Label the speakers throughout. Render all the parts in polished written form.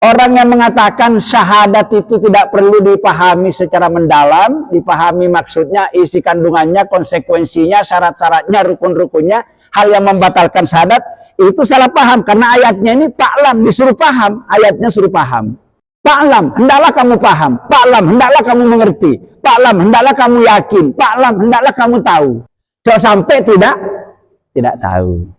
Speaker 1: Orang yang mengatakan syahadat itu tidak perlu dipahami secara mendalam, dipahami maksudnya, isi kandungannya, konsekuensinya, syarat-syaratnya, rukun-rukunnya, hal yang membatalkan syahadat, itu salah paham. Karena ayatnya ini Paklam disuruh paham, ayatnya suruh paham. Paklam, hendaklah kamu paham. Paklam, hendaklah kamu mengerti. Paklam, hendaklah kamu yakin. Paklam, hendaklah kamu tahu. Jangan sampai tidak tahu.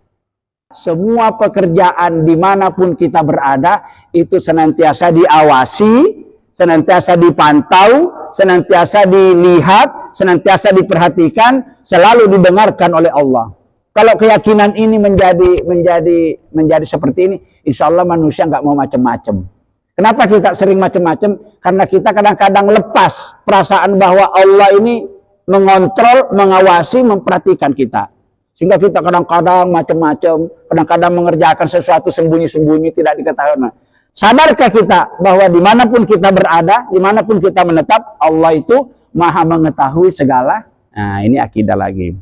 Speaker 1: Semua pekerjaan dimanapun kita berada itu senantiasa diawasi, senantiasa dipantau, senantiasa dilihat, senantiasa diperhatikan, selalu didengarkan oleh Allah. Kalau keyakinan ini menjadi seperti ini, insya Allah manusia nggak mau macam-macam. Kenapa kita sering macam-macam? Karena kita kadang-kadang lepas perasaan bahwa Allah ini mengontrol, mengawasi, memperhatikan kita. Sehingga kita kadang-kadang macam-macam, kadang-kadang mengerjakan sesuatu sembunyi-sembunyi, tidak diketahui. Nah, sadarkah kita bahwa dimanapun kita berada, dimanapun kita menetap, Allah itu maha mengetahui segala. Nah, ini akidah lagi.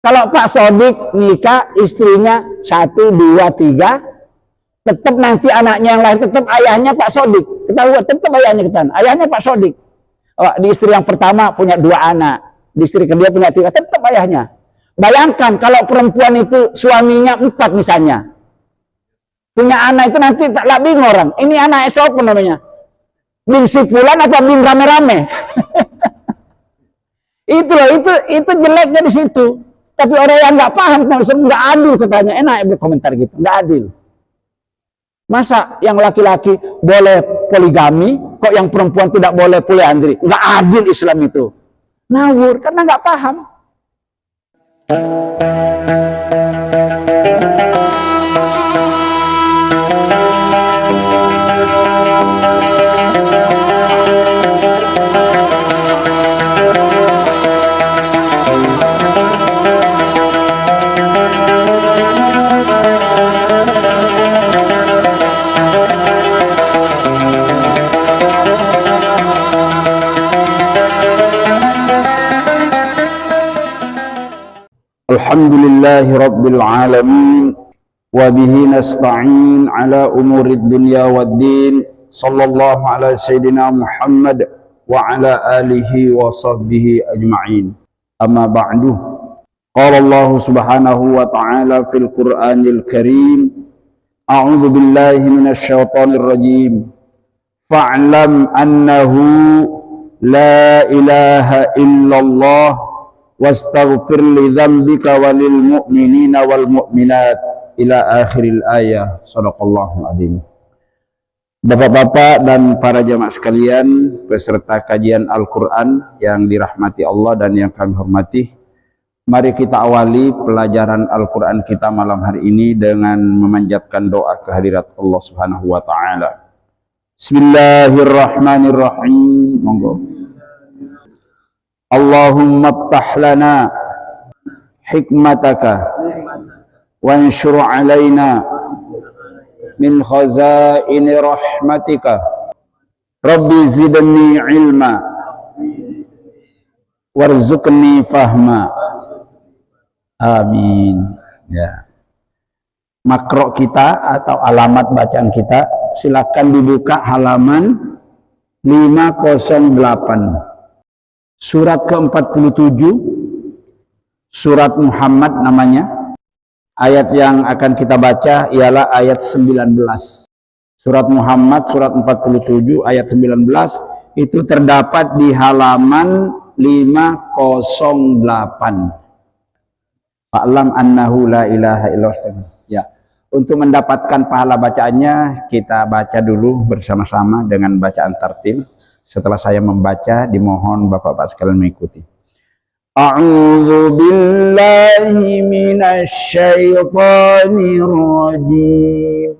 Speaker 1: Kalau Pak Sodik nikah, istrinya 1, 2, 3, tetap nanti anaknya yang lahir, tetap ayahnya Pak Sodik. Ketahui, tetap ayahnya kita. Ayahnya Pak Sodik. Oh, di istri yang pertama punya 2 anak, di istri kedua punya 3, tetap ayahnya. Bayangkan kalau perempuan itu suaminya 4 misalnya. Punya anak itu nanti tak bingung orang. Ini anak siapa namanya? Bin Sipulan atau bin rame-rame? Itu loh, itu jeleknya di situ. Tapi orang yang nggak paham, nggak adil katanya. Enak berkomentar gitu, nggak adil. Masa yang laki-laki boleh poligami, kok yang perempuan tidak boleh poliandri? Nggak adil Islam itu. Ngawur, karena nggak paham. Alhamdulillahi Rabbil Alamin wa bihi nasta'in ala umurid dunya waddin sallallahu ala sayyidina Muhammad wa ala alihi wa sahbihi ajma'in amma ba'du qala Allah subhanahu wa ta'ala fil Qur'anil Karim a'udzu billahi minasy syaithanir rajim fa'lam annahu la ilaha illallah wastaghfir li dzambika walil mu'minina wal mu'minat ila akhiril ayah. Shadaqallahu adzim. Bapak-bapak dan para jamaah sekalian peserta kajian Al-Qur'an yang dirahmati Allah dan yang kami hormati, mari kita awali pelajaran Al-Qur'an kita malam hari ini dengan memanjatkan doa kehadirat Allah Subhanahu wa taala. Bismillahirrahmanirrahim. Monggo. Allahumma ftah lana hikmataka wanshur alaina min khazaini rahmatika rabbi zidni ilma warzuqni fahma amin. Ya, makro kita atau alamat bacaan kita silakan dibuka halaman 508 surat ke-47, surat Muhammad namanya. Ayat yang akan kita baca ialah ayat 19. Surat Muhammad, surat 47, ayat 19, itu terdapat di halaman 508. Fa'lam annahu la ilaha illallah. Ya, untuk mendapatkan pahala bacaannya, kita baca dulu bersama-sama dengan bacaan tartil. Setelah saya membaca, dimohon bapak-bapak sekalian mengikuti. A'udzu billahi minasy syaithanir rajim.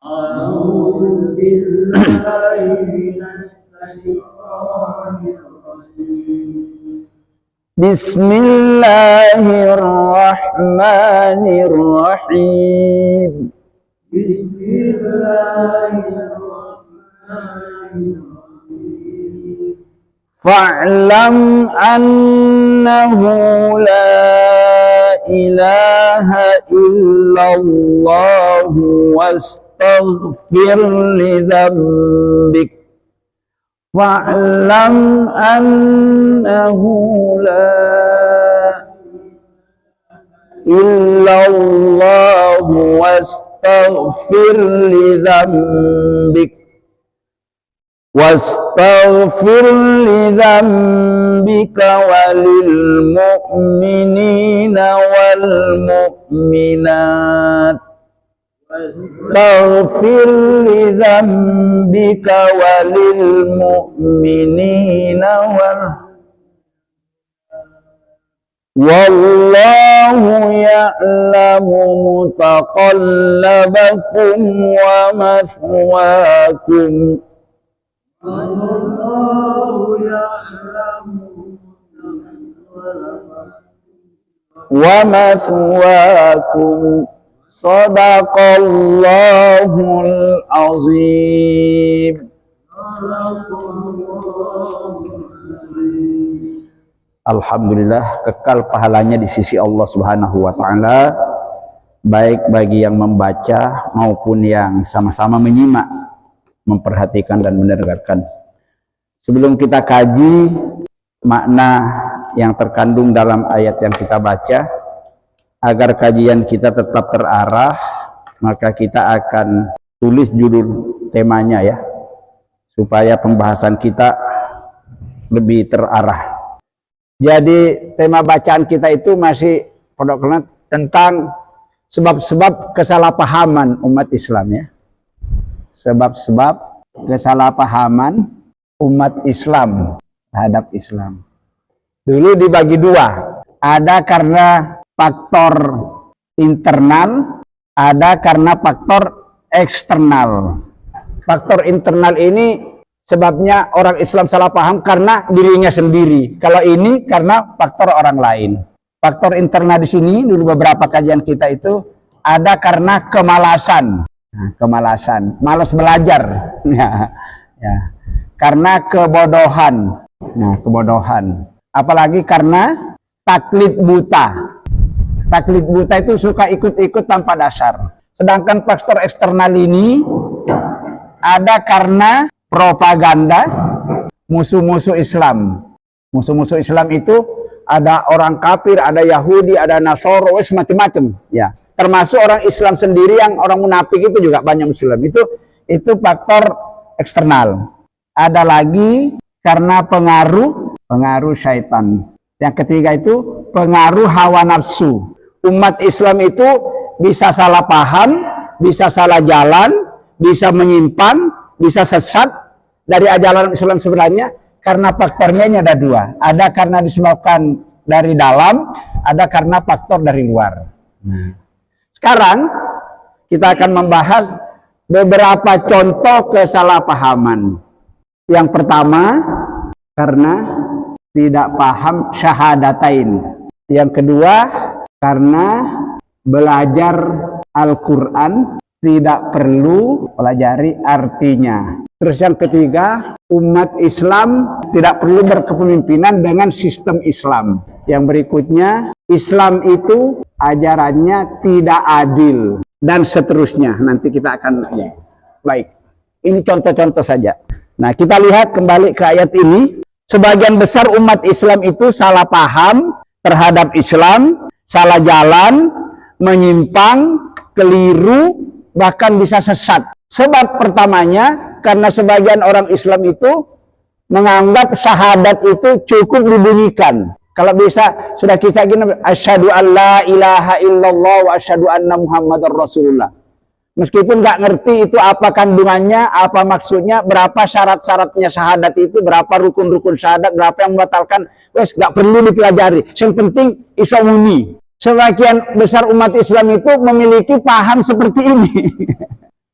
Speaker 1: A'udzu billahi minasy syaithanir rajim. Bismillahirrahmanirrahim. Bismillahirrahmanirrahim. Fa'lam annahu la ilaha illallah wastaghfir li dzambik wa'lam annahu la illallah wastaghfir li dzambik wastaghfir li dzambika walil mu'minina wal mu'minat wastaghfir li dzambika walil mu'minina wal wallahu ya'lamu mutaqallabakum wa mathwaakum wa mathwaakum sadaqallahul azim. Alhamdulillah, kekal pahalanya di sisi Allah Subhanahu wa taala, baik bagi yang membaca maupun yang sama-sama menyimak, memperhatikan dan mendengarkan. Sebelum kita kaji makna yang terkandung dalam ayat yang kita baca, agar kajian kita tetap terarah, maka kita akan tulis judul temanya ya, supaya pembahasan kita lebih terarah. Jadi tema bacaan kita itu masih pokoknya tentang sebab-sebab kesalahpahaman umat Islam ya. Sebab-sebab kesalahpahaman umat Islam terhadap Islam. Dulu dibagi dua. Ada karena faktor internal, ada karena faktor eksternal. Faktor internal ini sebabnya orang Islam salah paham karena dirinya sendiri. Kalau ini karena faktor orang lain. Faktor internal di sini dulu beberapa kajian kita itu ada karena kemalasan. Nah, kemalasan, malas belajar. Ya. Karena kebodohan. Nah, kebodohan. Apalagi karena taklid buta. Taklid buta itu suka ikut-ikut tanpa dasar. Sedangkan faktor eksternal ini ada karena propaganda musuh-musuh Islam. Musuh-musuh Islam itu ada orang kafir, ada Yahudi, ada Nasoro, wes macam-macam. Ya, termasuk orang Islam sendiri yang orang munafik itu juga banyak Muslim. Itu faktor eksternal. Ada lagi karena pengaruh syaitan. Yang ketiga itu pengaruh hawa nafsu. Umat Islam itu bisa salah paham, bisa salah jalan, bisa menyimpang, bisa sesat dari ajaran Islam sebenarnya karena faktornya ini ada dua. Ada karena disebabkan dari dalam, ada karena faktor dari luar. Nah, sekarang kita akan membahas beberapa contoh kesalahpahaman. Yang pertama, karena tidak paham syahadatain. Yang kedua, karena belajar Al-Quran tidak perlu pelajari artinya. Terus yang ketiga, umat Islam tidak perlu berkepemimpinan dengan sistem Islam. Yang berikutnya, Islam itu ajarannya tidak adil dan seterusnya. Nanti kita akan baik. Ini contoh-contoh saja. Nah, kita lihat kembali ke ayat ini. Sebagian besar umat Islam itu salah paham terhadap Islam, salah jalan, menyimpang, keliru, bahkan bisa sesat. Sebab pertamanya, karena sebagian orang Islam itu menganggap syahadat itu cukup dibunyikan. Kalau bisa, sudah kita gini, asyhadu an la ilaha illallah wa asyhadu anna muhammadar rasulullah. Meskipun nggak ngerti itu apa kandungannya, apa maksudnya, berapa syarat-syaratnya syahadat itu, berapa rukun-rukun syahadat, berapa yang membatalkan, wes nggak perlu dipelajari. Yang penting isomuni. Sebagian besar umat Islam itu memiliki paham seperti ini.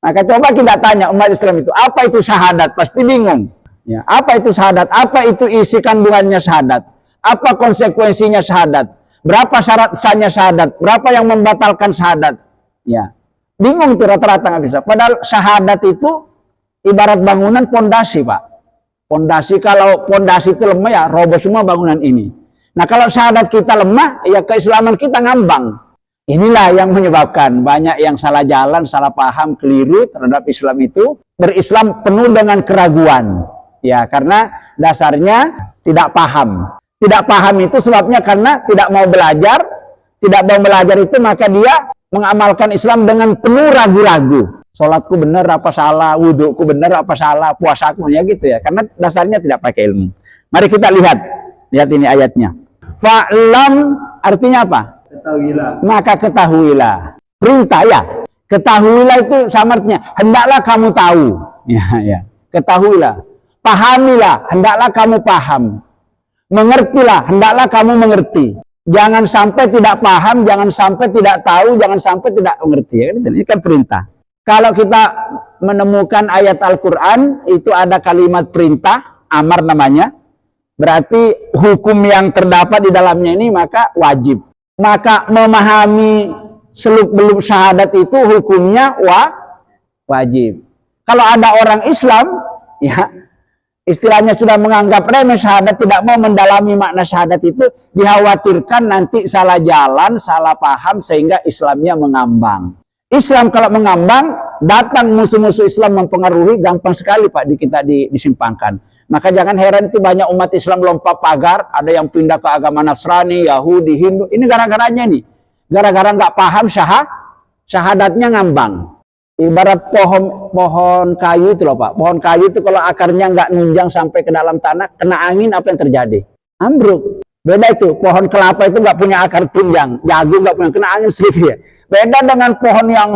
Speaker 1: Maka coba kita tanya umat Islam itu, apa itu syahadat? Pasti bingung. Ya, apa itu syahadat? Apa itu isi kandungannya syahadat? Apa konsekuensinya syahadat? Berapa syarat sahnya syahadat? Berapa yang membatalkan syahadat? Ya, bingung tuh rata-rata nggak bisa. Padahal syahadat itu ibarat bangunan pondasi, Pak. Pondasi, kalau pondasi itu lemah ya roboh semua bangunan ini. Nah, kalau syahadat kita lemah, ya keislaman kita ngambang. Inilah yang menyebabkan banyak yang salah jalan, salah paham, keliru terhadap Islam itu. Berislam penuh dengan keraguan. Ya, karena dasarnya tidak paham. Tidak paham itu sebabnya karena tidak mau belajar. Tidak mau belajar itu maka dia mengamalkan Islam dengan penuh ragu-ragu. Sholatku benar apa salah, wudhuku benar apa salah, puasaku ya gitu ya. Karena dasarnya tidak pakai ilmu. Mari kita lihat. Lihat ini ayatnya. Fa'lam artinya apa?
Speaker 2: Ketahuilah.
Speaker 1: Maka ketahuilah. Perintah ya. Ketahuilah itu samarnya. Hendaklah kamu tahu. Ya, ya. Ketahuilah. Pahamilah. Hendaklah kamu paham. Mengertilah. Hendaklah kamu mengerti. Jangan sampai tidak paham. Jangan sampai tidak tahu. Jangan sampai tidak mengerti. Ini kan perintah. Kalau kita menemukan ayat Al-Quran. Itu ada kalimat perintah. Amar namanya. Berarti hukum yang terdapat di dalamnya ini maka wajib. Maka memahami seluk-beluk syahadat itu hukumnya wajib. Kalau ada orang Islam, ya istilahnya sudah menganggap remeh syahadat, tidak mau mendalami makna syahadat itu, dikhawatirkan nanti salah jalan, salah paham sehingga Islamnya mengambang. Islam kalau mengambang, datang musuh-musuh Islam mempengaruhi, gampang sekali Pak kita disimpangkan. Maka jangan heran itu banyak umat Islam lompat pagar, ada yang pindah ke agama Nasrani, Yahudi, Hindu. Ini gara-garanya nih. Gara-gara nggak paham syahadatnya ngambang. Ibarat pohon kayu itu loh Pak. Pohon kayu itu kalau akarnya nggak nunjang sampai ke dalam tanah, kena angin apa yang terjadi? Ambruk. Beda itu, pohon kelapa itu nggak punya akar tunjang. Jagung nggak punya, kena angin sedikit ya. Beda dengan pohon yang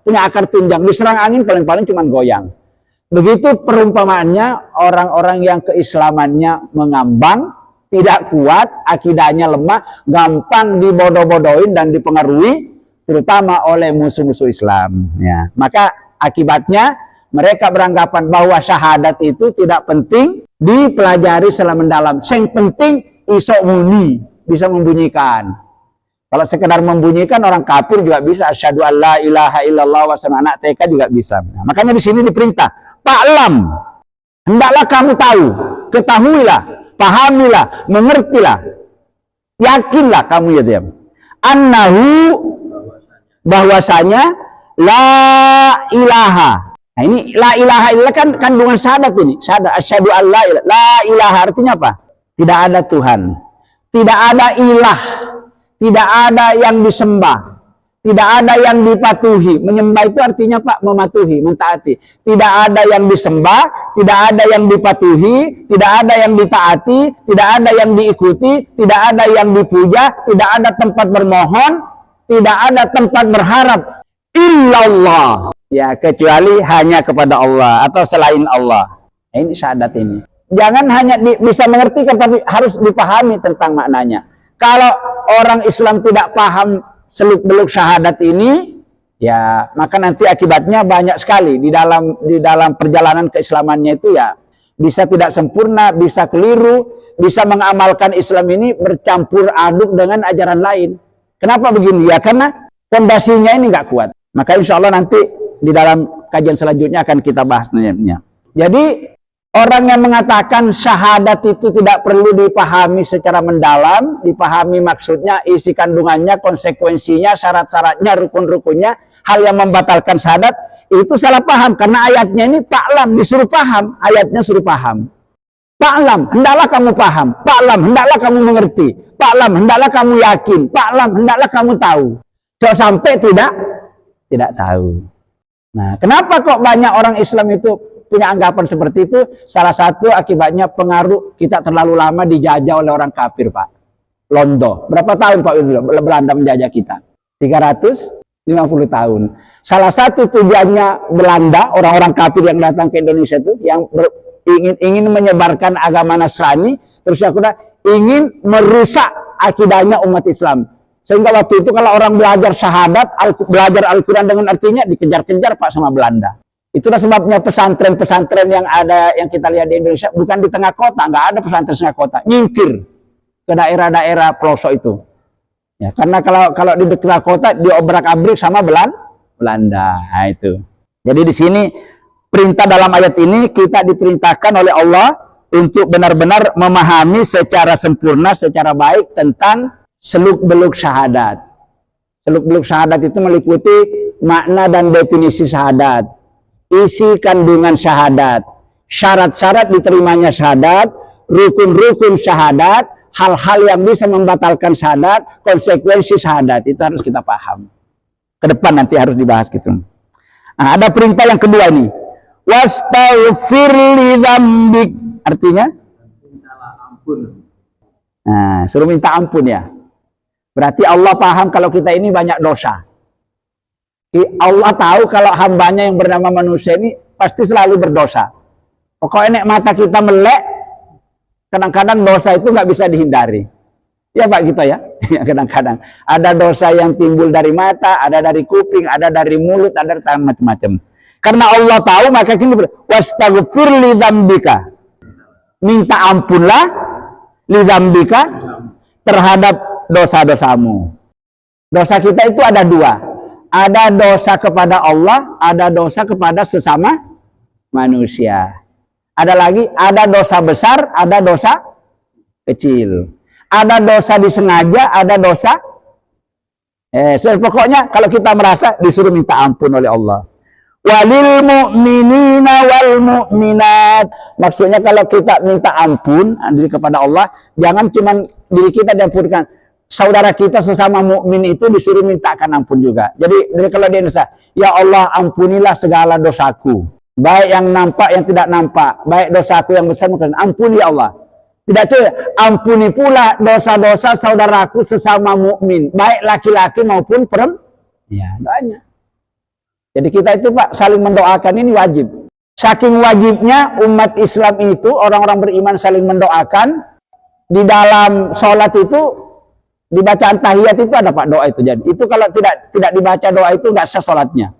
Speaker 1: punya akar tunjang. Diserang angin paling-paling cuma goyang. Begitu perumpamaannya orang-orang yang keislamannya mengambang, tidak kuat, akidahnya lemah, gampang dibodoh-bodohin dan dipengaruhi, terutama oleh musuh-musuh Islam. Ya. Maka akibatnya mereka beranggapan bahwa syahadat itu tidak penting dipelajari secara mendalam. Yang penting iso muni, bisa membunyikan. Kalau sekedar membunyikan orang kafir juga bisa. Asyhadu an la ilaha illallah wa anak TK juga bisa. Nah, makanya di sini diperintah. Fa'lam, hendaklah kamu tahu, ketahuilah, pahamilah, mengertilah, yakinlah kamu ya diam. Annahu, bahwasanya la ilaha. Nah ini la ilaha illallah kan kandungan syahadat ini. Syahadat asyhadu an la ilaha artinya apa? Tidak ada Tuhan, tidak ada ilah, tidak ada yang disembah. Tidak ada yang dipatuhi. Menyembah itu artinya Pak, mematuhi, mentaati. Tidak ada yang disembah, tidak ada yang dipatuhi, tidak ada yang ditaati, tidak ada yang diikuti, tidak ada yang dipuja, tidak ada tempat bermohon, tidak ada tempat berharap. Illallah. Ya, kecuali hanya kepada Allah atau selain Allah. Nah, ini syahadat ini. Jangan hanya bisa mengerti, tapi harus dipahami tentang maknanya. Kalau orang Islam tidak paham seluk-beluk syahadat ini, ya maka nanti akibatnya banyak sekali di dalam perjalanan keislamannya itu ya bisa tidak sempurna, bisa keliru, bisa mengamalkan Islam ini bercampur aduk dengan ajaran lain. Kenapa begini? Ya karena fondasinya ini nggak kuat. Maka insya Allah nanti di dalam kajian selanjutnya akan kita bahas nantinya. Jadi orang yang mengatakan syahadat itu tidak perlu dipahami secara mendalam, dipahami maksudnya, isi kandungannya, konsekuensinya, syarat-syaratnya, rukun-rukunnya, hal yang membatalkan syahadat, itu salah paham. Karena ayatnya ini fa'lam, disuruh paham, ayatnya suruh paham. Fa'lam, hendaklah kamu paham. Fa'lam, hendaklah kamu mengerti. Fa'lam, hendaklah kamu yakin. Fa'lam, hendaklah kamu tahu. Jangan sampai tidak tahu. Nah, kenapa kok banyak orang Islam itu punya anggapan seperti itu? Salah satu akibatnya pengaruh kita terlalu lama dijajah oleh orang kafir, Pak. Londo. Berapa tahun Pak Belanda menjajah kita? 350 tahun. Salah satu tujuannya Belanda, orang-orang kafir yang datang ke Indonesia itu, yang ingin menyebarkan agama Nasrani, terus ingin merusak akidahnya umat Islam. Sehingga waktu itu kalau orang belajar syahadat, belajar Al-Quran dengan artinya dikejar-kejar Pak sama Belanda. Itulah sebabnya pesantren-pesantren yang ada, yang kita lihat di Indonesia, bukan di tengah kota, nggak ada pesantren tengah kota, nyingkir ke daerah-daerah pelosok itu. Ya, karena kalau di tengah kota diobrak-abrik sama Belanda. Nah, itu. Jadi di sini perintah dalam ayat ini kita diperintahkan oleh Allah untuk benar-benar memahami secara sempurna, secara baik tentang seluk-beluk syahadat. Seluk-beluk syahadat itu meliputi makna dan definisi syahadat, isi kandungan syahadat, syarat-syarat diterimanya syahadat, rukun-rukun syahadat, hal-hal yang bisa membatalkan syahadat, konsekuensi syahadat. Itu harus kita paham. Ke depan nanti harus dibahas gitu. Nah, ada perintah yang kedua ini. Wastaghfir li dzambik. Artinya?
Speaker 2: Mintalah ampun.
Speaker 1: Nah, suruh minta ampun ya. Berarti Allah paham kalau kita ini banyak dosa. Allah tahu kalau hambanya yang bernama manusia ini pasti selalu berdosa. Pokoknya nek mata kita melek, kadang-kadang dosa itu nggak bisa dihindari. Ya Pak gitu ya. Kadang-kadang ada dosa yang timbul dari mata, ada dari kuping, ada dari mulut, ada dari tangan, macam-macam. Karena Allah tahu maka kini wastaghfir li dzambika. Minta ampunlah li dzambika terhadap dosa-dosamu. Dosa kita itu ada dua. Ada dosa kepada Allah, ada dosa kepada sesama manusia. Ada lagi, ada dosa besar, ada dosa kecil. Ada dosa disengaja, ada dosa pokoknya kalau kita merasa disuruh minta ampun oleh Allah. Walil mu'minina wal mu'minat. Maksudnya kalau kita minta ampun diri kepada Allah, jangan cuma diri kita diampunkan. Saudara kita sesama mukmin itu disuruh mintakan ampun juga. Jadi kalau dia Indonesia, ya Allah ampunilah segala dosaku. Baik yang nampak, yang tidak nampak. Baik dosaku yang besar, ampuni ya Allah. Tidak cuy, ampuni pula dosa-dosa saudaraku sesama mukmin, baik laki-laki maupun perempuan. Ya, doanya. Jadi kita itu Pak, saling mendoakan ini wajib. Saking wajibnya umat Islam itu, orang-orang beriman saling mendoakan. Di dalam sholat itu, di bacaan tahiyat itu ada Pak doa itu. Jadi itu kalau tidak dibaca doa itu nggak sah sholatnya.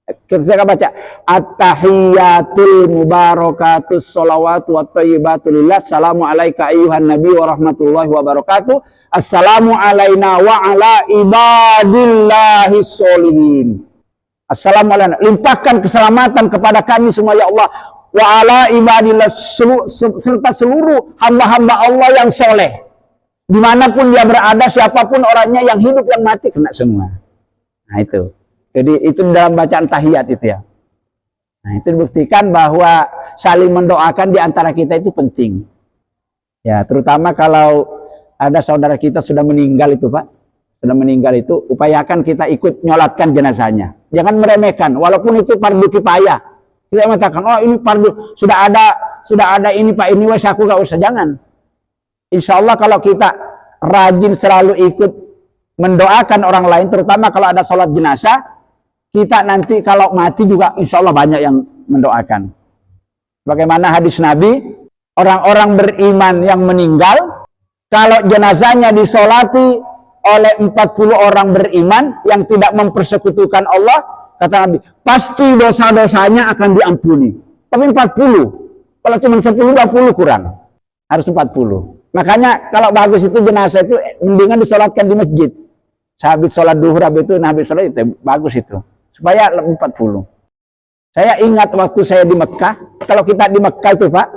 Speaker 1: Kita baca at-tahiyatul mubarakatus sholawatu wa thayyibatu lillah. Assalamu alayka ayyuhan nabi wa rahmatullahi wa barakatuh. Assalamu alayna wa ala ibadillahis sholihin. Assalamu alayna. Limpahkan keselamatan kepada kami semua ya Allah. Wa ala ibadillah serta seluruh hamba-hamba Allah yang soleh. Dimanapun dia berada, siapapun orangnya yang hidup yang mati kena semua. Nah itu. Jadi itu dalam bacaan tahiyat itu ya. Nah itu dibuktikan bahwa saling mendoakan di antara kita itu penting. Ya terutama kalau ada saudara kita sudah meninggal itu Pak. Sudah meninggal itu upayakan kita ikut nyolatkan jenazahnya. Jangan meremehkan walaupun itu fardu kifayah. Kita mengatakan oh ini fardu sudah ada ini Pak ini wes aku gak usah, jangan. Insya Allah kalau kita rajin selalu ikut mendoakan orang lain terutama kalau ada sholat jenazah. Kita nanti kalau mati juga insya Allah banyak yang mendoakan. Bagaimana hadis Nabi, orang-orang beriman yang meninggal, kalau jenazahnya disolati oleh 40 orang beriman yang tidak mempersekutukan Allah, kata Nabi, pasti dosa-dosanya akan diampuni. Tapi 40, kalau cuma 10, 20 kurang. Harus 40. Makanya kalau bagus itu jenazah itu mendingan disolatkan di masjid. Sehabis sholat duhur, habis itu Nabi sholat itu bagus itu. Supaya 40. Saya ingat waktu saya di Mekah, kalau kita di Mekah itu Pak,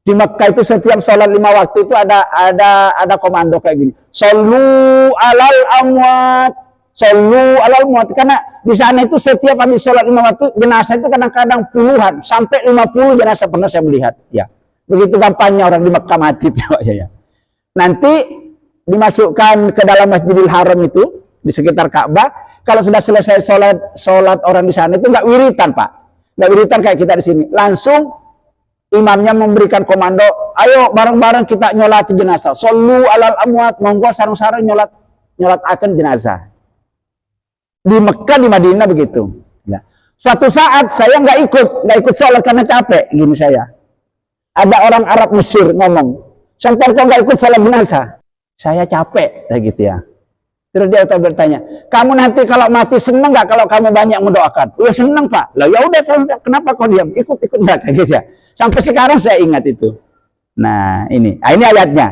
Speaker 1: di Mekah itu setiap sholat 5 waktu itu ada komando kayak gini. Shollu alal amwat, shollu alal amwat. Karena di sana itu setiap habis sholat 5 waktu, jenazah itu kadang-kadang puluhan, sampai 50 jenazah pernah saya melihat. Ya, begitu gampangnya orang di Mekah mati. Ya. Nanti dimasukkan ke dalam Masjidil Haram itu, di sekitar Ka'bah. Kalau sudah selesai sholat orang di sana itu nggak wiritan Pak, nggak wiritan kayak kita di sini. Langsung imamnya memberikan komando, ayo bareng-bareng kita nyolati jenazah. Shollu alal amwat, monggo sarung-sarung nyolat akan jenazah. Di Mekah di Madinah begitu. Ya. Suatu saat saya nggak ikut sholat karena capek. Gini saya, ada orang Arab Mesir ngomong, sampai kau nggak ikut sholat jenazah? Saya capek, kayak gitu ya. Terus dia bertanya, kamu nanti kalau mati senang nggak kalau kamu banyak mendoakan? Ya senang Pak. Lah ya udah, kenapa kau diam? Ikut nggak kayak gitu ya. Sampai sekarang saya ingat itu. Nah ini ayatnya.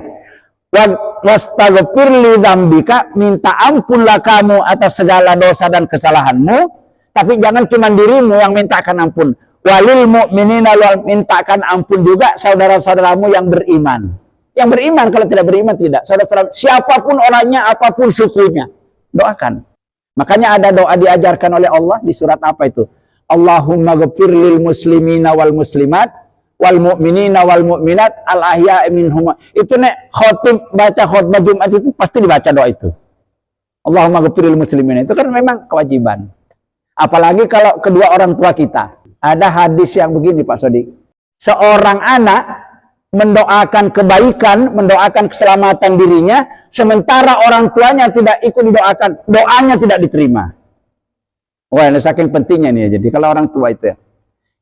Speaker 1: Wastaghfir li dzambika, minta ampunlah kamu atas segala dosa dan kesalahanmu. Tapi jangan cuma dirimu yang mintakan ampun. Walil mu'minina, mintakan ampun juga saudara-saudaramu yang beriman. Yang beriman, kalau tidak beriman tidak. Saudara-saudara, siapapun orangnya, apapun sukunya, doakan. Makanya ada doa diajarkan oleh Allah di surat apa itu? Allahumma ghfir lil muslimina wal muslimat wal mu'minina wal mu'minat al ahya'i minhum. Itu nek khotib baca khutbah Jumat itu pasti dibaca doa itu. Allahumma ghfir lil muslimina. Itu kan memang kewajiban. Apalagi kalau kedua orang tua kita. Ada hadis yang begini Pak Sodik. Seorang anak mendoakan kebaikan, mendoakan keselamatan dirinya, sementara orang tuanya tidak ikut didoakan, doanya tidak diterima. Wah, ini saking pentingnya nih ya. Jadi kalau orang tua itu ya.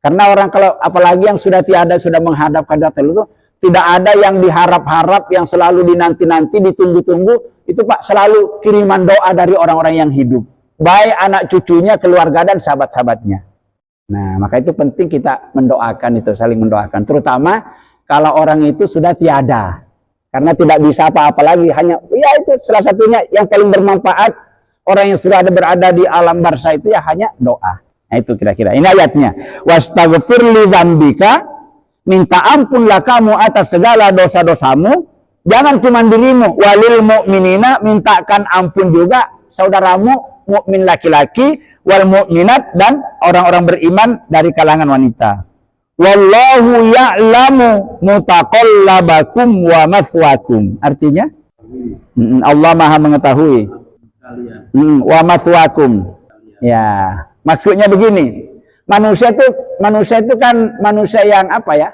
Speaker 1: Karena orang kalau apalagi yang sudah tiada, sudah menghadap ke hadapan itu, tidak ada yang diharap-harap, yang selalu dinanti-nanti, ditunggu-tunggu, itu Pak selalu kiriman doa dari orang-orang yang hidup. Baik anak cucunya, keluarga dan sahabat-sahabatnya. Nah, maka itu penting kita mendoakan itu, saling mendoakan. Terutama kalau orang itu sudah tiada. Karena tidak bisa apa-apa lagi. Hanya, ya itu salah satunya yang paling bermanfaat. Orang yang sudah berada di alam barzah itu ya hanya doa. Nah itu kira-kira. Ini ayatnya. Wastaghfir li dzambika. Minta ampunlah kamu atas segala dosa-dosamu. Jangan cuma dirimu. Walil mu'minina. Mintakan ampun juga saudaramu. Mukmin laki-laki. Wal mu'minat. Dan orang-orang beriman dari kalangan wanita. Wallahu ya'lamu mutaqallabakum wa mathwakum. Artinya Allah Maha mengetahui wa mathwakum. Ya, maksudnya begini. Manusia itu kan manusia yang apa ya?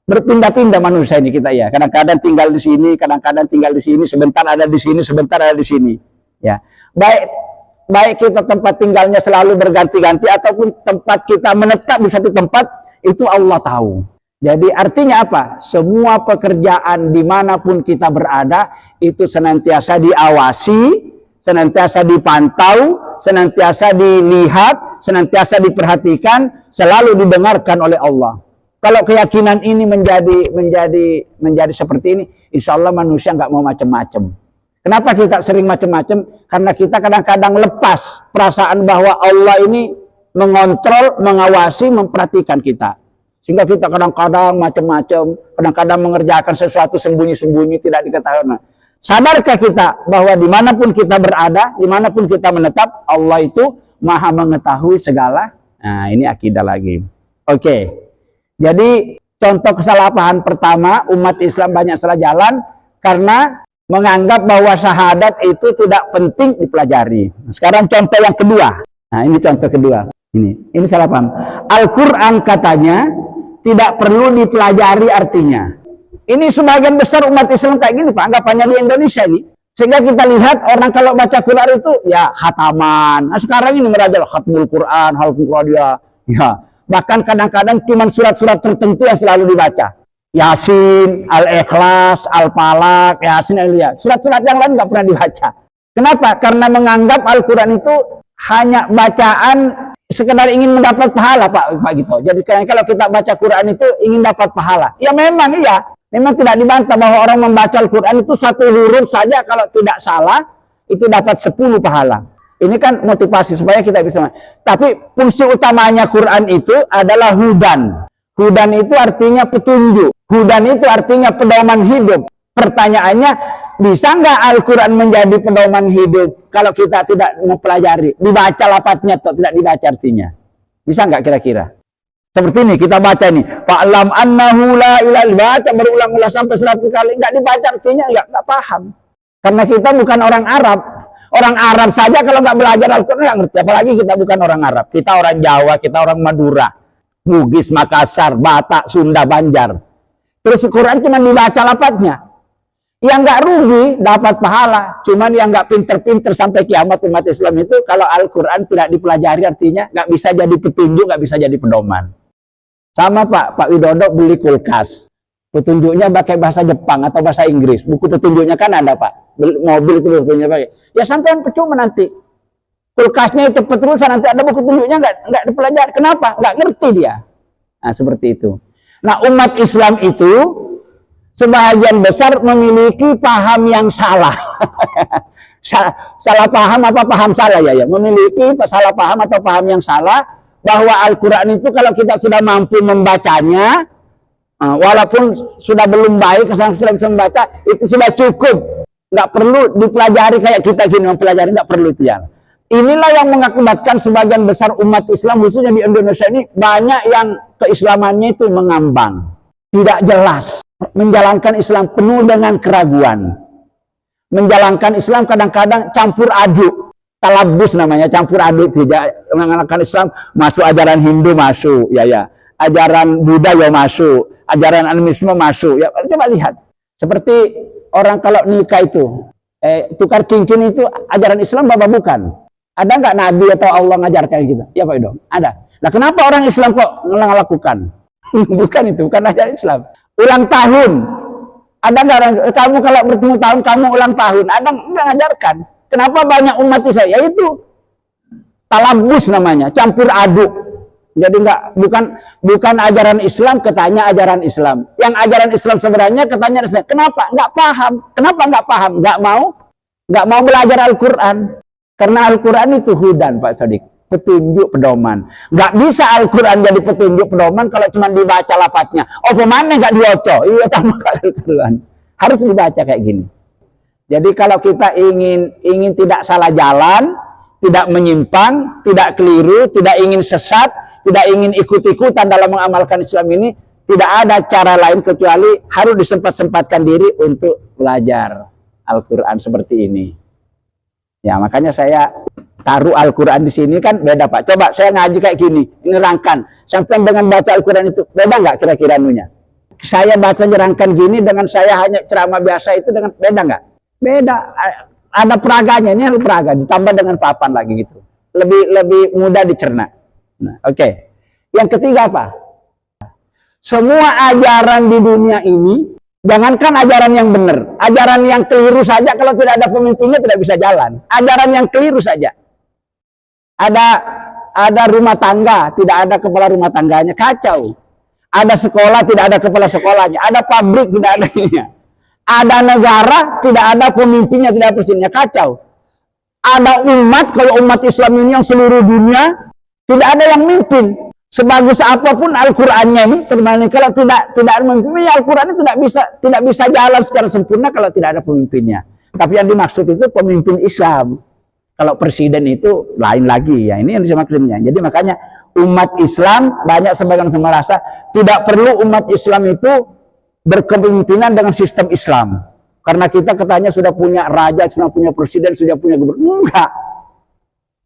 Speaker 1: Berpindah-pindah manusia ini kita ya. Kadang-kadang tinggal di sini, kadang-kadang tinggal di sini, sebentar ada di sini, sebentar ada di sini. Ya. Baik kita tempat tinggalnya selalu berganti-ganti ataupun tempat kita menetap di satu tempat, itu Allah tahu. Jadi artinya apa? Semua pekerjaan dimanapun kita berada itu senantiasa diawasi, senantiasa dipantau, senantiasa dilihat, senantiasa diperhatikan, selalu didengarkan oleh Allah. Kalau keyakinan ini menjadi seperti ini, insya Allah manusia nggak mau macam-macam. Kenapa kita sering macam-macam? Karena kita kadang-kadang lepas perasaan bahwa Allah ini mengontrol, mengawasi, memperhatikan kita. Sehingga kita kadang-kadang macam-macam, kadang-kadang mengerjakan sesuatu sembunyi-sembunyi, tidak diketahui. Nah, sadarkah kita bahwa dimanapun kita berada, dimanapun kita menetap, Allah itu Maha mengetahui segala. Nah, ini akidah lagi. Oke. Jadi, contoh kesalahpahaman pertama, umat Islam banyak salah jalan, karena menganggap bahwa syahadat itu tidak penting dipelajari. Sekarang contoh yang kedua. Nah, ini contoh kedua. Ini salah paham. Al-Quran katanya tidak perlu dipelajari artinya. Ini sebagian besar umat Islam kayak gini Pak, anggapannya di Indonesia ini. Sehingga kita lihat orang kalau baca Quran itu ya khataman. Nah, sekarang ini merajalela khatmul Quran, ya. Bahkan kadang-kadang cuma surat-surat tertentu yang selalu dibaca. Yasin, Al-Ikhlas, Al-Falaq, Yasin, Al-Ya. Surat-surat yang lain nggak pernah dibaca. Kenapa? Karena menganggap Al-Quran itu hanya bacaan sekedar ingin mendapat pahala Pak gitu. Jadi kalau kita baca Quran itu ingin dapat pahala. Ya memang iya. Memang tidak dibantah bahwa orang membaca Al-Quran itu satu huruf saja kalau tidak salah itu dapat 10 pahala. Ini kan motivasi supaya kita bisa. Tapi fungsi utamanya Quran itu adalah hudan. Hudan itu artinya petunjuk. Hudan itu artinya pedoman hidup. Pertanyaannya, bisa nggak Al-Quran menjadi pedoman hidup kalau kita tidak mempelajari? Dibaca lafadznya atau tidak dibaca artinya? Bisa nggak kira-kira? Seperti ini, kita baca ini. Fa'lam annahu la ilaha illallah. Baca berulang-ulang sampai 100 kali. Nggak dibaca artinya, nggak paham. Karena kita bukan orang Arab. Orang Arab saja kalau nggak belajar Al-Quran nggak ngerti. Apalagi kita bukan orang Arab. Kita orang Jawa, kita orang Madura. Bugis, Makassar, Batak, Sunda, Banjar. Terus Al-Quran cuma dibaca lafadznya. Yang nggak rugi dapat pahala. Cuman yang nggak pinter-pinter sampai kiamat umat Islam itu kalau Al-Quran tidak dipelajari artinya nggak bisa jadi petunjuk, nggak bisa jadi pedoman. Sama Pak Widodo beli kulkas. Petunjuknya pakai bahasa Jepang atau bahasa Inggris. Buku petunjuknya kan ada Pak. Mobil itu petunjuknya pakai. Ya sampai percuma nanti. Kulkasnya cepat terusan nanti ada buku petunjuknya nggak dipelajari. Kenapa? Nggak ngerti dia. Nah seperti itu. Nah umat Islam itu sebagian besar memiliki paham yang salah. Salah paham apa paham salah ya? Memiliki salah paham atau paham yang salah bahwa Al-Quran itu kalau kita sudah mampu membacanya, walaupun sudah belum baik, kesalahan sudah bisa membaca, itu sudah cukup. Nggak perlu dipelajari kayak kita gini mempelajari, nggak perlu itu ya. Inilah yang mengakibatkan sebagian besar umat Islam, khususnya di Indonesia ini, banyak yang keislamannya itu mengambang, tidak jelas, menjalankan Islam penuh dengan keraguan, menjalankan Islam kadang-kadang campur aduk, talabus namanya, campur aduk, tidak menjalankan Islam, masuk ajaran Hindu masuk, ya, ajaran Buddha ya masuk, ajaran animisme masuk, ya coba lihat, seperti orang kalau nikah itu, tukar cincin itu ajaran Islam apa bukan? Ada nggak Nabi atau Allah ngajarkan gitu? Ya Pak Idom, ada. Nah kenapa orang Islam kok melakukan? Bukan itu, bukan ajaran Islam. Ulang tahun, ada nggak orang, kamu kalau bertemu tahun kamu ulang tahun, ada nggak ngajarkan? Kenapa banyak umat Islam? Ya itu talabus namanya, campur aduk. Jadi bukan ajaran Islam, katanya ajaran Islam. Yang ajaran Islam sebenarnya katanya Islam. Kenapa? Nggak paham. Kenapa nggak paham? Nggak mau belajar Al-Quran. Karena Al-Quran itu hudan, Pak Sodik, petunjuk pedoman. Nggak bisa Al-Quran jadi petunjuk pedoman kalau cuma dibaca lapatnya. Oh, pemana nggak dioco? Iya, tambah Al-Quran. Harus dibaca kayak gini. Jadi kalau kita ingin tidak salah jalan, tidak menyimpang, tidak keliru, tidak ingin sesat, tidak ingin ikut-ikutan dalam mengamalkan Islam ini, tidak ada cara lain kecuali harus disempat-sempatkan diri untuk belajar Al-Quran seperti ini. Ya, makanya saya taruh Al-Quran di sini kan beda, Pak. Coba saya ngaji kayak gini, nerangkan. Sampai dengan baca Al-Quran itu beda nggak kira-kira nunya? Saya baca nerangkan gini dengan saya hanya ceramah biasa itu dengan beda nggak? Beda. Ada peraganya, ini harus peraga ditambah dengan papan lagi gitu. Lebih mudah dicerna. Nah, oke. Yang ketiga apa? Semua ajaran di dunia ini, jangankan ajaran yang benar, ajaran yang keliru saja kalau tidak ada pemimpinnya tidak bisa jalan. Ajaran yang keliru saja. Ada rumah tangga, tidak ada kepala rumah tangganya, kacau. Ada sekolah, tidak ada kepala sekolahnya. Ada pabrik, tidak ada ininya. Ada negara, tidak ada pemimpinnya, tidak ada presidennya, kacau. Ada umat, kalau umat Islam ini yang seluruh dunia, tidak ada yang mimpin. Sebagus apapun Al-Qur'annya ini, kalau tidak ada pemimpinnya, Al-Qur'an ini tidak bisa jalan secara sempurna kalau tidak ada pemimpinnya. Tapi yang dimaksud itu pemimpin Islam. Kalau presiden itu lain lagi, ya ini yang dimaksudnya. Jadi makanya umat Islam banyak sebagian merasa tidak perlu umat Islam itu berkepemimpinan dengan sistem Islam. Karena kita katanya sudah punya raja, sudah punya presiden, sudah punya gubernur. Enggak.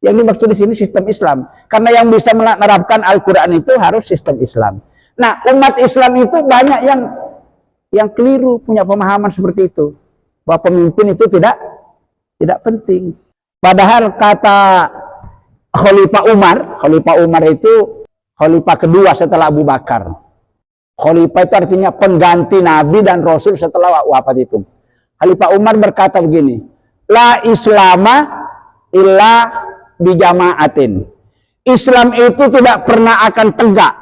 Speaker 1: Yang dimaksud di sini sistem Islam. Karena yang bisa menerapkan Al-Quran itu harus sistem Islam. Nah, umat Islam itu banyak yang keliru punya pemahaman seperti itu. Bahwa pemimpin itu tidak penting. Padahal kata Khalifah Umar itu Khalifah kedua setelah Abu Bakar. Khalifah itu artinya pengganti Nabi dan Rasul setelah wafat itu. Khalifah Umar berkata begini, La islama illa bijama'atin. Islam itu tidak pernah akan tegak.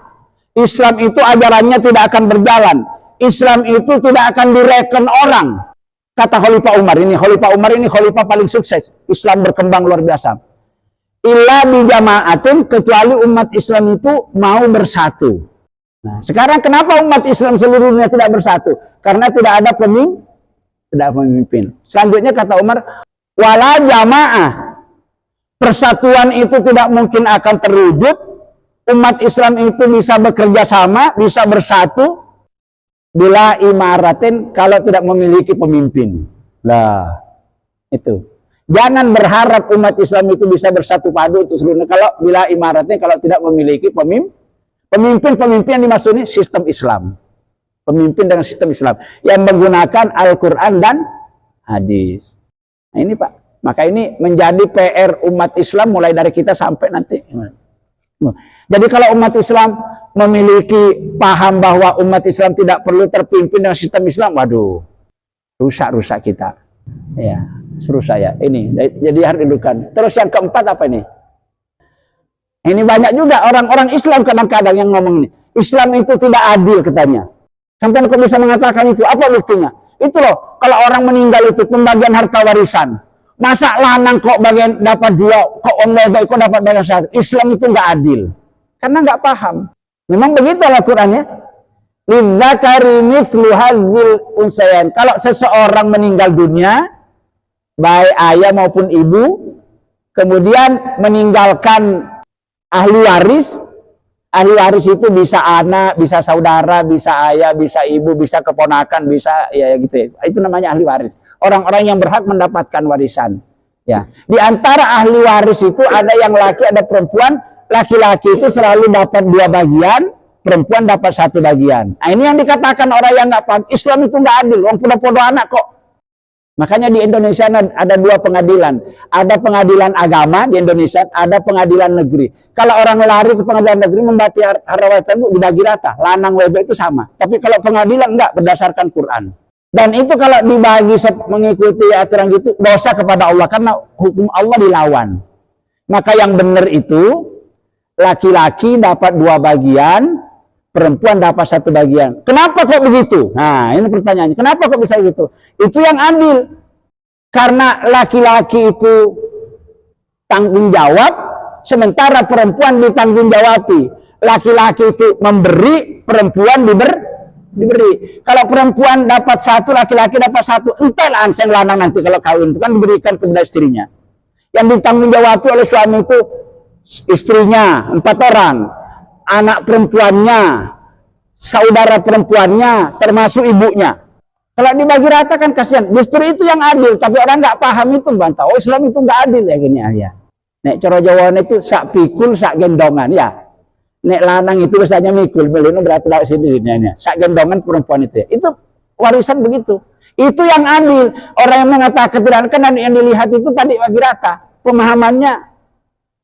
Speaker 1: Islam itu ajarannya tidak akan berjalan. Islam itu tidak akan direken orang. Kata Khalifah Umar ini Khalifah paling sukses. Islam berkembang luar biasa. Illa bijama'atin, kecuali umat Islam itu mau bersatu. Nah, sekarang kenapa umat Islam seluruh dunia tidak bersatu? Karena tidak ada pemimpin. Selanjutnya kata Umar, wala jamaah. Persatuan itu tidak mungkin akan terwujud. Umat Islam itu bisa bekerja sama, bisa bersatu bila imaratin, kalau tidak memiliki pemimpin. Lah, itu. Jangan berharap umat Islam itu bisa bersatu padu untuk seluruhnya kalau bila imaratnya kalau tidak memiliki pemimpin. Pemimpin yang dimaksud ini sistem Islam. Pemimpin dengan sistem Islam yang menggunakan Al-Quran dan hadis. Nah ini Pak, maka ini menjadi PR umat Islam mulai dari kita sampai nanti. Jadi kalau umat Islam memiliki paham bahwa umat Islam tidak perlu terpimpin dengan sistem Islam, waduh, rusak kita. Ya, rusak ya. Ini jadi harus didudukan. Terus yang keempat apa ini? Ini banyak juga orang-orang Islam kadang-kadang yang ngomong ini. Islam itu tidak adil katanya. Sampai kok bisa mengatakan itu? Apa buktinya? Itu loh, kalau orang meninggal itu pembagian harta warisan. Masa lanang kok bagian dapat dua, kok orang kok dapat bagian satu? Islam itu nggak adil. Karena nggak paham. Memang begitu Al-Qurannya. Lidzakari mithlu hadzil unsayain. Kalau seseorang meninggal dunia, baik ayah maupun ibu, kemudian meninggalkan ahli waris. Ahli waris itu bisa anak, bisa saudara, bisa ayah, bisa ibu, bisa keponakan, bisa ya gitu. Itu namanya ahli waris. Orang-orang yang berhak mendapatkan warisan. Ya, di antara ahli waris itu ada yang laki, ada perempuan. Laki-laki itu selalu dapat 2 bagian, perempuan dapat 1 bagian. Nah, ini yang dikatakan orang yang nggak paham. Islam itu nggak adil. Orang podo-podo anak kok. Makanya di Indonesia ada 2 pengadilan. Ada pengadilan agama di Indonesia, ada pengadilan negeri. Kalau orang lari ke pengadilan negeri membati harawatan dibagi rata. Lanang wewe itu sama. Tapi kalau pengadilan enggak, berdasarkan Quran. Dan itu kalau dibagi mengikuti aturan gitu, dosa kepada Allah. Karena hukum Allah dilawan. Maka yang benar itu, laki-laki dapat 2 bagian, perempuan dapat 1 bagian. Kenapa kok begitu? Nah, ini pertanyaannya. Kenapa kok bisa begitu? Itu yang adil. Karena laki-laki itu tanggung jawab, sementara perempuan ditanggung jawabi. Laki-laki itu memberi, perempuan diberi. Kalau perempuan dapat 1, laki-laki dapat 1, entahlah anseng lanang nanti kalau kawin itu kan diberikan kepada istrinya. Yang ditanggung jawabi oleh suami itu istrinya 4 orang. Anak perempuannya, saudara perempuannya, termasuk ibunya. Kalau dibagi rata kan kasihan. Justru itu yang adil, tapi orang nggak paham itu bantah. Oh, Islam itu nggak adil ya gini ya. Nek cara Jawa itu sak pikul sak gendongan ya. Nek lanang itu biasanya mikul, melino berarti lewat sini ya. Sak gendongan perempuan itu. Ya. Itu warisan begitu. Itu yang adil. Orang yang mengatakan tidak kan yang dilihat itu tadi bagi rata. Pemahamannya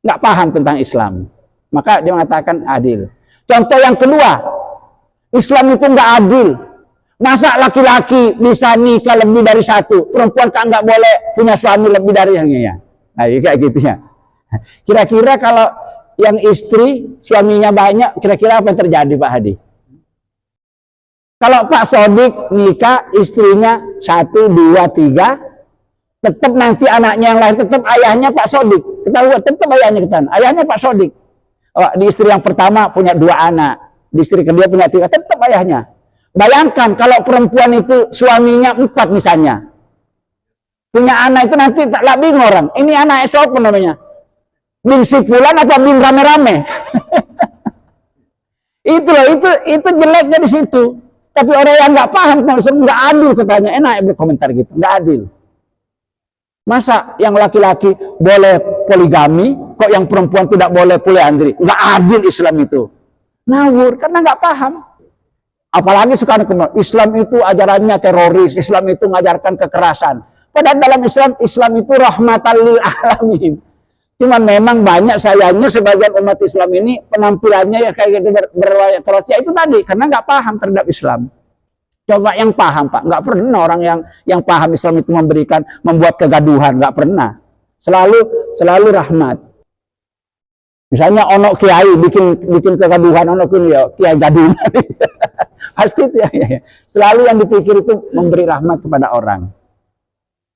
Speaker 1: nggak paham tentang Islam. Maka dia mengatakan adil. Contoh yang kedua, Islam itu nggak adil. Masa laki-laki bisa nikah lebih dari 1, perempuan kan nggak boleh punya suami lebih dari yang ya. Nah, kayak gitu ya. Kira-kira kalau yang istri suaminya banyak, kira-kira apa yang terjadi Pak Hadi? Kalau Pak Sodik nikah istrinya 1, 2, 3, tetap nanti anaknya yang lahir tetap ayahnya Pak Sodik. Kita lihat tetap ayahnya kita. Ayahnya Pak Sodik. Oh, di istri yang pertama punya 2 anak, di istri kedua punya 3, tetap ayahnya. Bayangkan kalau perempuan itu suaminya 4 misalnya, punya anak itu nanti tak bingung orang. Ini anak siapa namanya? Bin Sipulan atau bin rame-rame? Itu loh, itu jeleknya di situ. Tapi orang yang nggak paham, nggak adil katanya, enak berkomentar gitu, nggak adil. Masa yang laki-laki boleh poligami, kok yang perempuan tidak boleh poliandri? Nggak adil Islam itu. Ngawur, karena nggak paham. Apalagi sekarang Islam itu ajarannya teroris, Islam itu mengajarkan kekerasan. Padahal dalam Islam itu rahmatan lil alamin. Cuman memang banyak sayangnya sebagian umat Islam ini penampilannya ya kayak gitu berwajah terus. Ya itu tadi, karena nggak paham terhadap Islam. Coba yang paham Pak, nggak pernah orang yang paham Islam itu membuat kegaduhan, nggak pernah. Selalu rahmat. Misalnya ono kiai bikin kegaduhan, ono kiai gaduhan. Pasti itu ya. Selalu yang dipikir itu memberi rahmat kepada orang.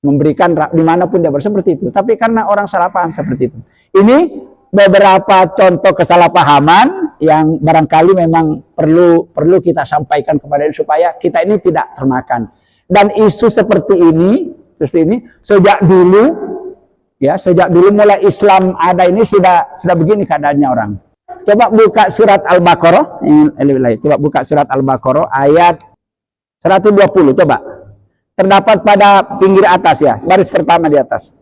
Speaker 1: Memberikan dimanapun dia seperti itu. Tapi karena orang salah paham seperti itu. Ini beberapa contoh kesalahpahaman yang barangkali memang perlu kita sampaikan kepada ini supaya kita ini tidak termakan. Dan isu seperti ini sejak dulu mulai Islam ada ini sudah begini keadaannya orang. Coba buka surat Al-Baqarah. Coba buka surat Al-Baqarah ayat 120 coba. Terdapat pada pinggir atas ya, baris pertama di atas.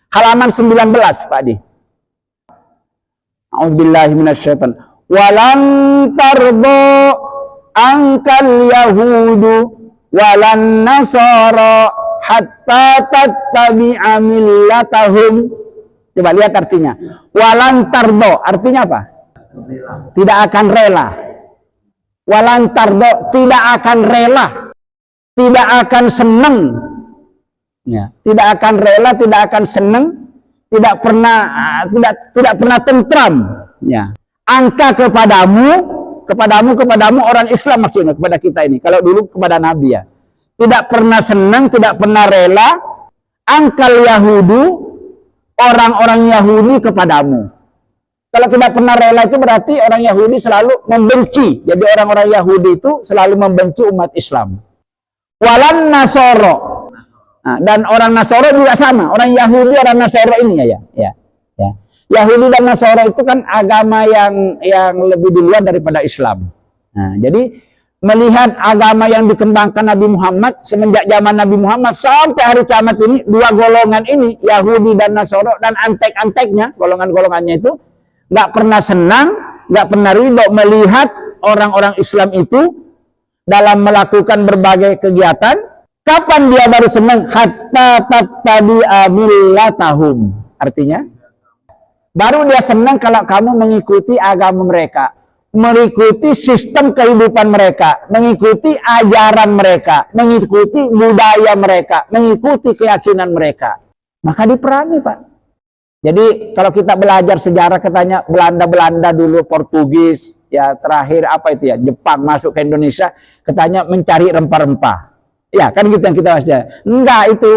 Speaker 1: Halaman 19 Pak Adi. A'udzubillahi minasyaitan. Walan tardo angkal yahudu walan nasara hatta tattabi'a millatahum. Coba lihat artinya. Walan tardo artinya apa? Tidak akan rela. Walan tardo tidak akan rela. Tidak akan senang. Ya, tidak akan rela, tidak akan senang, tidak pernah tentram. Ya. Angka kepadamu orang Islam maksudnya kepada kita ini. Kalau dulu kepada Nabi ya. Tidak pernah senang, tidak pernah rela. Angkal Yahudu, orang-orang Yahudi kepadamu. Kalau tidak pernah rela itu berarti orang Yahudi selalu membenci. Jadi orang-orang Yahudi itu selalu membenci umat Islam. Walan Nasoro. Nah, dan orang Nasoro juga sama. Orang Yahudi, orang Nasoro ini ya. Yahudi dan Nasara itu kan agama yang lebih duluan daripada Islam. Nah, jadi melihat agama yang dikembangkan Nabi Muhammad semenjak zaman Nabi Muhammad sampai hari kiamat ini, dua golongan ini, Yahudi dan Nasara dan antek-anteknya, golongan-golongannya itu nggak pernah senang, nggak pernah ridho melihat orang-orang Islam itu dalam melakukan berbagai kegiatan. Kapan dia baru senang? Hatta tattabi'a millatahum. Artinya, baru dia senang kalau kamu mengikuti agama mereka, mengikuti sistem kehidupan mereka, mengikuti ajaran mereka, mengikuti budaya mereka, mengikuti keyakinan mereka. Maka diperangi, Pak. Jadi kalau kita belajar sejarah, katanya Belanda dulu, Portugis, ya terakhir apa itu ya, Jepang masuk ke Indonesia, katanya mencari rempah-rempah. Ya kan gitu yang kita bahas. Enggak, itu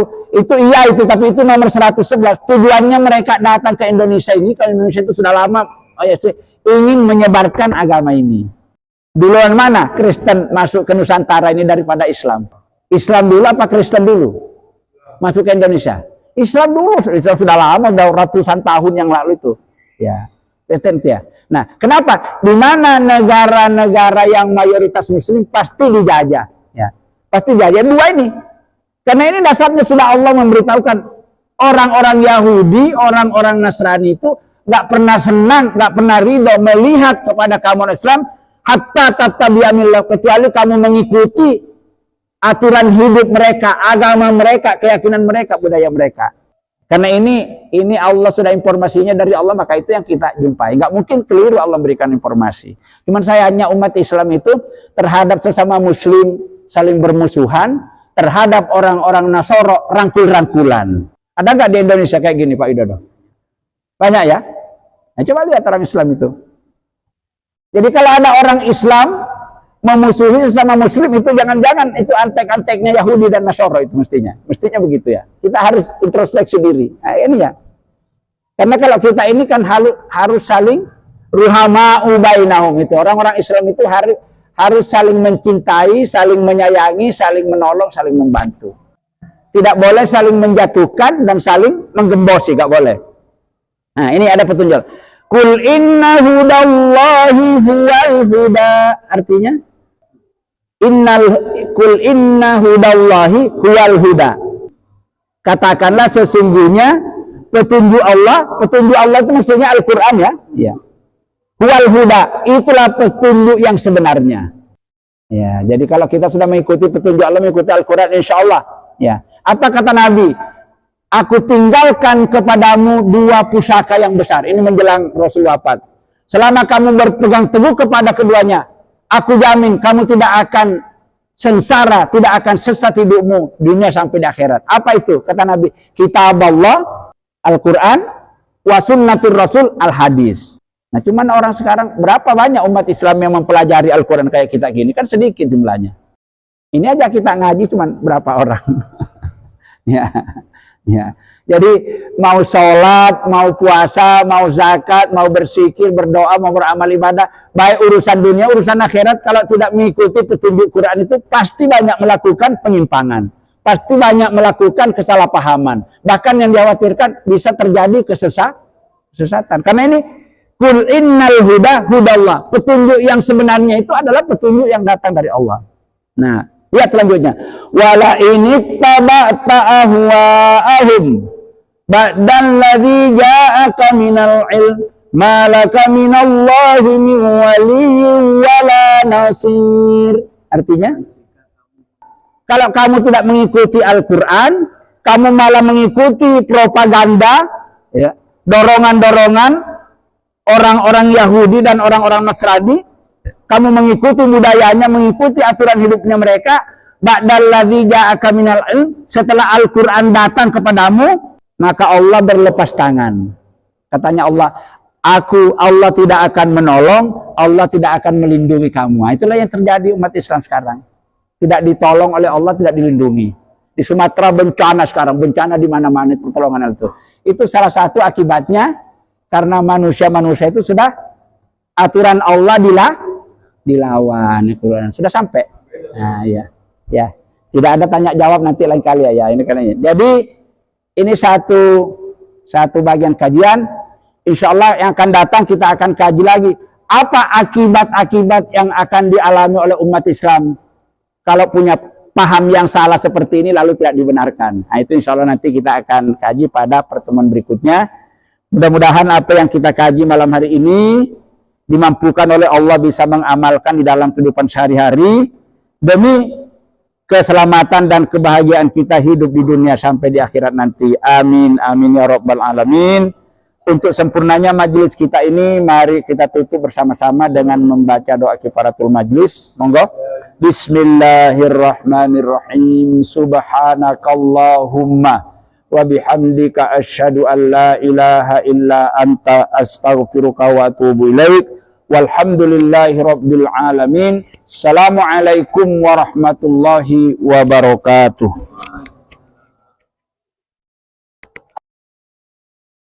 Speaker 1: iya itu, tapi itu nomor 111. Tujuannya mereka datang ke Indonesia ini, ke Indonesia itu sudah lama, ingin menyebarkan agama ini. Duluan mana Kristen masuk ke Nusantara ini daripada Islam? Islam dulu apa Kristen dulu masuk ke Indonesia? Islam dulu. Islam sudah lama, sudah ratusan tahun yang lalu itu. Ya, Kristen ya. Nah, kenapa? Di mana negara-negara yang mayoritas Muslim pasti dijajah. Ya, pasti dijajah dua ini. Karena ini dasarnya sudah Allah memberitahukan orang-orang Yahudi, orang-orang Nasrani itu nggak pernah senang, nggak pernah ridho melihat kepada kamu Islam, hatta tattabi'a millah, kecuali kamu mengikuti aturan hidup mereka, agama mereka, keyakinan mereka, budaya mereka. Karena ini Allah sudah informasinya dari Allah, maka itu yang kita jumpai. Nggak mungkin keliru Allah berikan informasi. Cuman sayangnya umat Islam itu terhadap sesama Muslim saling bermusuhan, terhadap orang-orang Nasoro rangkul-rangkulan. Ada nggak di Indonesia kayak gini, Pak Widodo? Banyak ya? Nah, coba lihat orang Islam itu. Jadi kalau ada orang Islam memusuhi sesama Muslim, itu jangan-jangan itu antek-anteknya Yahudi dan Nasara itu mestinya. Mestinya begitu ya. Kita harus introspeksi diri. Nah, ini ya. Karena kalau kita ini kan harus saling ruhama'u bainahum itu. Orang-orang Islam itu harus saling mencintai, saling menyayangi, saling menolong, saling membantu. Tidak boleh saling menjatuhkan dan saling menggembosi, nggak boleh. Nah, ini ada petunjuk. Kul inna hudallahi huwal huda. Artinya, kul inna hudallahi huwal huda. Katakanlah sesungguhnya petunjuk Allah itu maksudnya Al-Quran ya. Ya. Huwal huda, itulah petunjuk yang sebenarnya. Ya, jadi kalau kita sudah mengikuti petunjuk Allah, mengikuti Al-Quran, insya Allah. Ya. Apa kata Nabi? Aku tinggalkan kepadamu dua pusaka yang besar. Ini menjelang Rasul wafat. Selama kamu berpegang teguh kepada keduanya, aku jamin kamu tidak akan sengsara, tidak akan sesat hidupmu dunia sampai di akhirat. Apa itu? Kata Nabi, kitab Allah, Al-Quran, wa sunnatur Rasul, Al-Hadis. Nah, cuman orang sekarang, berapa banyak umat Islam yang mempelajari Al-Quran kayak kita gini? Kan sedikit jumlahnya. Ini aja kita ngaji cuman berapa orang. Ya. Ya, jadi mau sholat, mau puasa, mau zakat, mau berzikir, berdoa, mau beramal ibadah, baik urusan dunia, urusan akhirat, kalau tidak mengikuti petunjuk Quran itu pasti banyak melakukan penyimpangan, pasti banyak melakukan kesalahpahaman, bahkan yang dikhawatirkan bisa terjadi kesesatan. Karena ini kul innal huda hudallah, petunjuk yang sebenarnya itu adalah petunjuk yang datang dari Allah. Nah, lihat selanjutnya. Wala ini taba'ta ahwa'ahum ba'dal ladzi ja'aka minal ilm ma laka minallahi min waliyyin wala nasir. Artinya, kalau kamu tidak mengikuti Al-Quran, kamu malah mengikuti propaganda, ya, dorongan-dorongan orang-orang Yahudi dan orang-orang Nasrani, kamu mengikuti budayanya, mengikuti aturan hidupnya mereka, ba'dalladzi ja'aka minal ilm, setelah Al-Quran datang kepadamu, maka Allah berlepas tangan. Katanya Allah tidak akan menolong, Allah tidak akan melindungi kamu. Nah, itulah yang terjadi umat Islam sekarang. Tidak ditolong oleh Allah, tidak dilindungi. Di Sumatera bencana sekarang, bencana di mana-mana pertolongan itu. Itu salah satu akibatnya karena manusia-manusia itu sudah aturan Allah dilawan. Sudah sampai. Nah, ya. Ya. Tidak ada tanya jawab, nanti lain kali ya. Ini kan. Jadi ini satu bagian kajian Insya Allah yang akan datang kita akan kaji lagi. Apa akibat-akibat yang akan dialami oleh umat Islam kalau punya paham yang salah seperti ini lalu tidak dibenarkan. Nah itu insya Allah nanti kita akan kaji pada pertemuan berikutnya. Mudah-mudahan apa yang kita kaji malam hari ini dimampukan oleh Allah bisa mengamalkan di dalam kehidupan sehari-hari demi keselamatan dan kebahagiaan kita hidup di dunia sampai di akhirat nanti. Amin, amin ya rabbal alamin. Untuk sempurnanya majelis kita ini, mari kita tutup bersama-sama dengan membaca doa kifaratul majlis. Monggo. Bismillahirrahmanirrahim. Subhanakallahumma wa bihamdika asyhadu an la ilaha illa anta astaghfiruka wa atubu ilaik. Walhamdulillahi rabbil alamin. Assalamualaikum warahmatullahi wabarakatuh.